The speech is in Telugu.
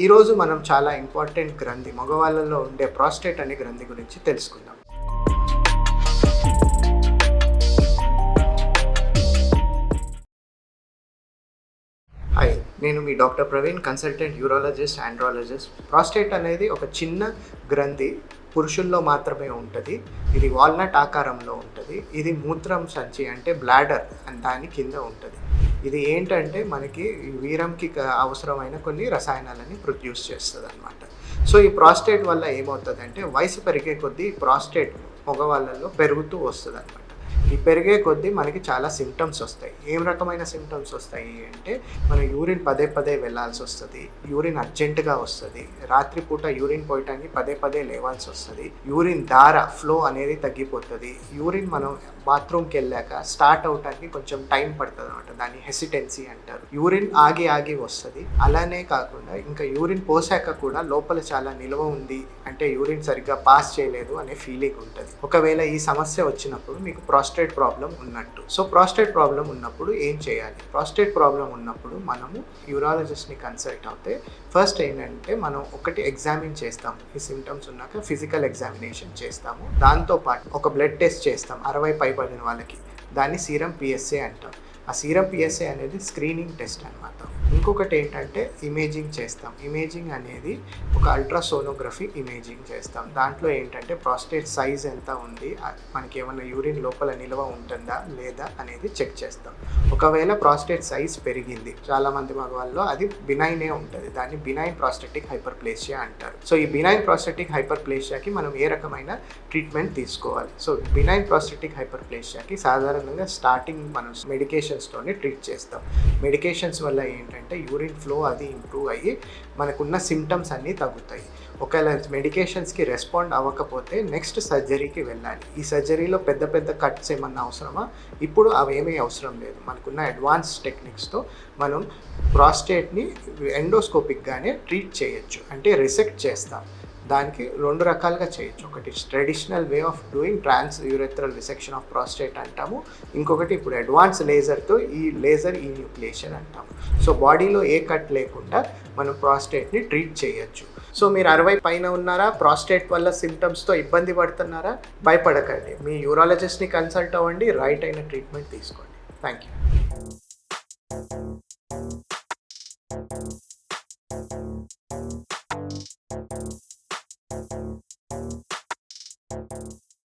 ఈరోజు మనం చాలా ఇంపార్టెంట్ గ్రంథి మగవాళ్ళలో ఉండే ప్రాస్టేట్ అనే గ్రంథి గురించి తెలుసుకుందాం. హాయ్, నేను మీ doctor Praveen, consultant urologist, andrologist. Prostate అనేది ఒక చిన్న గ్రంథి, పురుషుల్లో మాత్రమే ఉంటుంది. ఇది వాల్నట్ ఆకారంలో ఉంటుంది. ఇది మూత్రం సంచి అంటే బ్లాడర్ అని దాని కింద ఉంటుంది. ఇది ఏంటంటే మనకి వీరంకి అవసరమైన కొన్ని రసాయనాలని ప్రొడ్యూస్ చేస్తుంది అనమాట. సో ఈ ప్రాస్టేట్ వల్ల ఏమవుతుందంటే వయసు పెరిగే కొద్దీ ప్రాస్టేట్ మగవాళ్ళల్లో పెరుగుతూ వస్తుంది అనమాట. ఈ పెరిగే కొద్దీ మనకి చాలా సిమ్టమ్స్ వస్తాయి. ఏం రకమైన సిమ్టమ్స్ వస్తాయి అంటే మనం యూరిన్ పదే పదే వెళ్ళాల్సి వస్తుంది, యూరిన్ అర్జెంటుగా వస్తుంది, రాత్రిపూట యూరిన్ పోయటానికి పదే పదే లేవాల్సి వస్తుంది, యూరిన్ ఫ్లో అనేది తగ్గిపోతుంది, యూరిన్ మనం బాత్రూమ్కి వెళ్ళాక స్టార్ట్ అవటానికి కొంచెం టైం పడుతుంది అనమాట. దాన్ని హెసిటెన్సీ అంటారు. యూరిన్ ఆగి ఆగి వస్తుంది. అలానే కాకుండా ఇంకా యూరిన్ పోసాక కూడా లోపల చాలా నిల్వ ఉంది అంటే యూరిన్ సరిగ్గా పాస్ చేయలేదు అనే ఫీలింగ్ ఉంటుంది. ఒకవేళ ఈ సమస్య వచ్చినప్పుడు మీకు ప్రాస్టేట్ ప్రాబ్లం ఉన్నట్టు. సో ప్రాస్టేట్ ప్రాబ్లం ఉన్నప్పుడు ఏం చేయాలి? ప్రాస్టేట్ ప్రాబ్లం ఉన్నప్పుడు మనము యూరాలజిస్ట్ని కన్సల్ట్ అవుతే ఫస్ట్ ఏంటంటే మనం ఒకటి ఎగ్జామిన్ చేస్తాం. ఈ సిమ్టమ్స్ ఉన్నాక ఫిజికల్ ఎగ్జామినేషన్ చేస్తాము. దాంతోపాటు ఒక బ్లడ్ టెస్ట్ చేస్తాం 60 పైబడిన వాళ్ళకి. దాన్ని సీరం పిఎస్ఏ అంటాం. ఆ సీరం పిఎస్ఏ అనేది స్క్రీనింగ్ టెస్ట్ అనమాట. ఇంకొకటి ఏంటంటే ఇమేజింగ్ చేస్తాం. ఇమేజింగ్ అనేది ఒక అల్ట్రాసోనోగ్రఫీ ఇమేజింగ్ చేస్తాం. దాంట్లో ఏంటంటే ప్రాస్టేట్ సైజ్ ఎంత ఉంది, మనకి ఏమైనా యూరిన్ లోపల నిల్వ ఉంటుందా లేదా అనేది చెక్ చేస్తాం. ఒకవేళ ప్రాస్టేట్ సైజ్ పెరిగింది, చాలామంది మగవాళ్ళలో అది బినైనే ఉంటుంది. దాన్ని బినైన్ ప్రాస్టేటిక్ హైపర్ప్లేషియా అంటారు. సో ఈ బినైన్ ప్రాస్టేటిక్ హైపర్ప్లేషియాకి మనం ఏ రకమైన ట్రీట్మెంట్ తీసుకోవాలి? సో బినైన్ ప్రాస్టేటిక్ హైపర్ప్లేషియాకి సాధారణంగా స్టార్టింగ్ మనం మెడికేషన్స్తోనే ట్రీట్ చేస్తాం. మెడికేషన్స్ వల్ల ఏంటంటే యూరిన్ ఫ్లో అది ఇంప్రూవ్ అయ్యి మనకున్న సిమ్టమ్స్ అన్నీ తగ్గుతాయి. ఒకవేళ మెడికేషన్స్కి రెస్పాండ్ అవ్వకపోతే నెక్స్ట్ సర్జరీకి వెళ్ళాలి. ఈ సర్జరీలో పెద్ద పెద్ద కట్స్ ఏమన్నా అవసరమా? ఇప్పుడు అవేమీ అవసరం లేదు. మనకున్న అడ్వాన్స్ టెక్నిక్స్తో మనం ప్రాస్టేట్ని ఎండోస్కోపిక్గానే ట్రీట్ చేయొచ్చు, అంటే రిసెక్ట్ చేస్తాం. దానికి 2 రకాలుగా చేయొచ్చు. ఒకటి traditional way of doing transurethral resection of prostate అంటాము. ఇంకొకటి ఇప్పుడు అడ్వాన్స్ లేజర్తో ఈ లేజర్ ఈన్యూక్లియేషన్ అంటాము. సో బాడీలో ఏ కట్ లేకుండా మనం ప్రాస్టేట్ని ట్రీట్ చేయొచ్చు. సో మీరు 60 పైన ఉన్నారా, ప్రాస్టేట్ వల్ల సిమ్టమ్స్తో ఇబ్బంది పడుతున్నారా, భయపడకండి. మీ యూరాలజిస్ట్ని కన్సల్ట్ అవ్వండి, రైట్ అయిన ట్రీట్మెంట్ తీసుకోండి. Thank you.